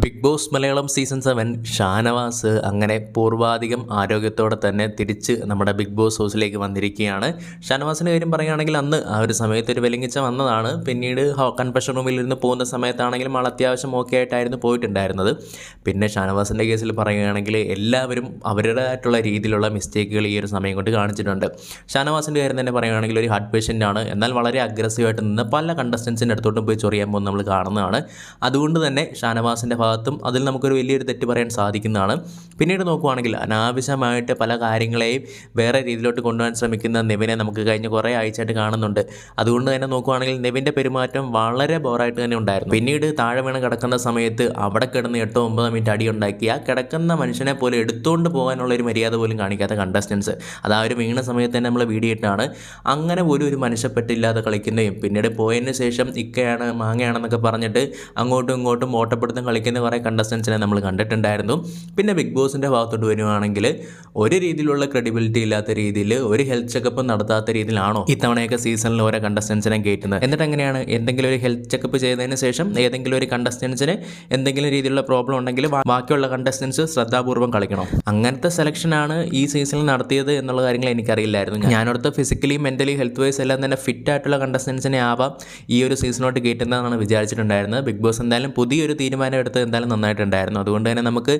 Big Boss Malayalam season 7 Shanavas അങ്ങനെ പൂർവാധികം ആരോഗ്യത്തോടെ തന്നെ തിരിച്ച് നമ്മുടെ ബിഗ് ബോസ് ഹൗസിലേക്ക് വന്നിരിക്കുകയാണ്. ഷാനവാസിൻ്റെ കാര്യം പറയുകയാണെങ്കിൽ അന്ന് ആ ഒരു സമയത്ത് ഒരു വെല്ലിങ്ങിച്ച വന്നതാണ്. പിന്നീട് കൺഫെഷൻ റൂമിൽ ഇരുന്ന് പോകുന്ന സമയത്താണെങ്കിലും ആൾ അത്യാവശ്യം ഓക്കെ ആയിട്ടായിരുന്നു പോയിട്ടുണ്ടായിരുന്നത്. പിന്നെ ഷാനവാസിൻ്റെ കേസിൽ പറയുകയാണെങ്കിൽ എല്ലാവരും അവരുടേതായിട്ടുള്ള രീതിയിലുള്ള മിസ്റ്റേക്കുകൾ ഈ ഒരു സമയം കൊണ്ട് കാണിച്ചിട്ടുണ്ട്. ഷാനവാസിൻ്റെ കാര്യം തന്നെ പറയുകയാണെങ്കിൽ ഒരു ഹാർട്ട് പേഷ്യൻ്റാണ്. എന്നാൽ വളരെ അഗ്രസീവായിട്ട് നിന്ന് പല കണ്ടസ്റ്റൻസിൻ്റെ അടുത്തോട്ടും പോയി ചൊറിയാൻ പോകുന്നത് നമ്മൾ കാണുന്നതാണ്. അതുകൊണ്ട് തന്നെ ഷാനവാസിൻ്റെ ഭാഗത്തും അതിൽ നമുക്കൊരു വലിയൊരു തെറ്റ് പറയാൻ സാധിക്കുന്നതാണ്. പിന്നീട് നോക്കുവാണെങ്കിൽ അനാവശ്യമായിട്ട് പല കാര്യങ്ങളെയും വേറെ രീതിയിലോട്ട് കൊണ്ടുപോകാൻ ശ്രമിക്കുന്ന നെവിനെ നമുക്ക് കഴിഞ്ഞ കുറേ ആഴ്ചയായിട്ട് കാണുന്നുണ്ട്. അതുകൊണ്ട് തന്നെ നോക്കുവാണെങ്കിൽ നെവിൻ്റെ പെരുമാറ്റം വളരെ ബോറായിട്ട് തന്നെ ഉണ്ടായിരുന്നു. പിന്നീട് താഴെ വീണ് കിടക്കുന്ന സമയത്ത് അവിടെ കിടന്ന് 8-9 മിനിറ്റ് അടി ഉണ്ടാക്കി ആ കിടക്കുന്ന മനുഷ്യനെ പോലെ എടുത്തുകൊണ്ട് പോകാനുള്ള ഒരു മര്യാദ പോലും കാണിക്കാത്ത കണ്ടസ്റ്റൻസ്. അത് ആ ഒരു വീണ സമയത്ത് തന്നെ നമ്മൾ വീഡിയോ ഇട്ടാണ്. അങ്ങനെ പോലും ഒരു മനുഷ്യപ്പെട്ടില്ലാതെ കളിക്കുന്നതും പിന്നീട് പോയതിന് ശേഷം ഇക്കയാണ് മാങ്ങയാണെന്നൊക്കെ പറഞ്ഞിട്ട് അങ്ങോട്ടും ഇങ്ങോട്ടും ഓട്ടപ്പെടുത്തും കളിക്കുന്ന കുറേ കണ്ടസ്റ്റൻസിനെ നമ്മൾ കണ്ടിട്ടുണ്ടായിരുന്നു. പിന്നെ ബിഗ് ബോസിൻ്റെ ഭാഗത്തോട്ട് വരുവാണെങ്കിൽ ഒരു രീതിയിലുള്ള ക്രെഡിബിലിറ്റി ഇല്ലാത്ത രീതിയിൽ ഒരു ഹെൽത്ത് ചെക്കപ്പ് നടത്താത്ത രീതിയിലാണോ ഇത്തവണയൊക്കെ സീസണിൽ ഓരോ കണ്ടസ്റ്റൻസിനെ കയറ്റുന്നത്. എന്നിട്ട് എങ്ങനെയാണ് എന്തെങ്കിലും ഒരു ഹെൽത്ത് ചെക്കപ്പ് ചെയ്തതിന് ശേഷം ഏതെങ്കിലും ഒരു കണ്ടസ്റ്റൻസിന് എന്തെങ്കിലും രീതിയിലുള്ള പ്രോബ്ലം ഉണ്ടെങ്കിൽ ബാക്കിയുള്ള കണ്ടസ്റ്റൻസ് ശ്രദ്ധാപൂർവ്വം കളിക്കണം. അങ്ങനത്തെ സെലക്ഷനാണ് ഈ സീസണിൽ നടത്തിയത് എന്നുള്ള കാര്യങ്ങൾ എനിക്കറിയില്ലായിരുന്നു. ഞാനടുത്ത് ഫിസിക്കലി മെൻ്റലി ഹെൽത്ത് വൈസ് എല്ലാം തന്നെ ഫിറ്റ് ആയിട്ടുള്ള കണ്ടസ്റ്റൻസിനെ ആവാം ഈ ഒരു സീസണിലോട്ട് കയറ്റുന്നതെന്നാണ് വിചാരിച്ചിട്ടുണ്ടായിരുന്നത്. ബിഗ് ബോസ് എന്തായാലും പുതിയൊരു തീരുമാനം എടുത്ത് എന്തായാലും നന്നായിട്ടുണ്ടായിരുന്നു. അതുകൊണ്ട് തന്നെ നമുക്ക്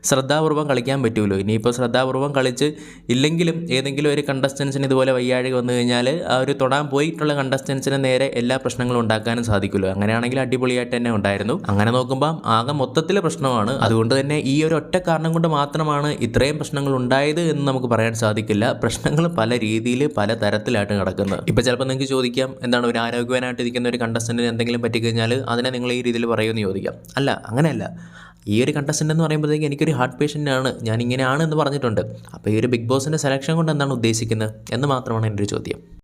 ശ്രദ്ധാപൂർവ്വം കളിക്കാൻ പറ്റുമല്ലോ. ഇനിയിപ്പോൾ ശ്രദ്ധാപൂർവ്വം കളിച്ച് ഇല്ലെങ്കിലും ഏതെങ്കിലും ഒരു കണ്ടസ്റ്റൻസിന് ഇതുപോലെ വയ്യാഴിക വന്നു കഴിഞ്ഞാൽ ആ ഒരു തൊടാൻ പോയിട്ടുള്ള കണ്ടസ്റ്റൻസിന് നേരെ എല്ലാ പ്രശ്നങ്ങളും ഉണ്ടാക്കാനും സാധിക്കുമല്ലോ. അങ്ങനെയാണെങ്കിൽ അടിപൊളിയായിട്ട് തന്നെ ഉണ്ടായിരുന്നു. അങ്ങനെ നോക്കുമ്പോൾ ആകെ മൊത്തത്തിൽ പ്രശ്നമാണ്. അതുകൊണ്ട് തന്നെ ഈ ഒരു ഒറ്റ കാരണം കൊണ്ട് മാത്രമാണ് ഇത്രയും പ്രശ്നങ്ങൾ ഉണ്ടായത് എന്ന് നമുക്ക് പറയാൻ സാധിക്കില്ല. പ്രശ്നങ്ങൾ പല രീതിയിൽ പല തരത്തിലായിട്ട് കിടക്കുന്നത്. ഇപ്പോൾ ചിലപ്പോൾ നിങ്ങൾക്ക് ചോദിക്കാം, എന്താണ് ഒരു ആരോഗ്യവാനായിട്ട് ഇരിക്കുന്ന ഒരു കണ്ടസ്റ്റൻറ്റിന് എന്തെങ്കിലും പറ്റിക്കഴിഞ്ഞാൽ അതിനെ നിങ്ങൾ ഈ രീതിയിൽ പറയുമെന്ന് ചോദിക്കാം. അല്ല, അങ്ങനെയല്ല. ഈ ഒരു കണ്ടസ്റ്റൻ്റ് എന്ന് പറയുമ്പോഴത്തേക്ക് എനിക്കൊരു ഹാർട്ട് പേഷ്യൻ്റാണ്, ഞാൻ ഇങ്ങനെയാണ് എന്ന് പറഞ്ഞിട്ടുണ്ട്. അപ്പോൾ ഈ ഒരു ബിഗ് ബോസിൻ്റെ സെലക്ഷൻ കൊണ്ട് എന്താണ് ഉദ്ദേശിക്കുന്നത് എന്ന് മാത്രമാണ് എൻ്റെ ഒരു ചോദ്യം.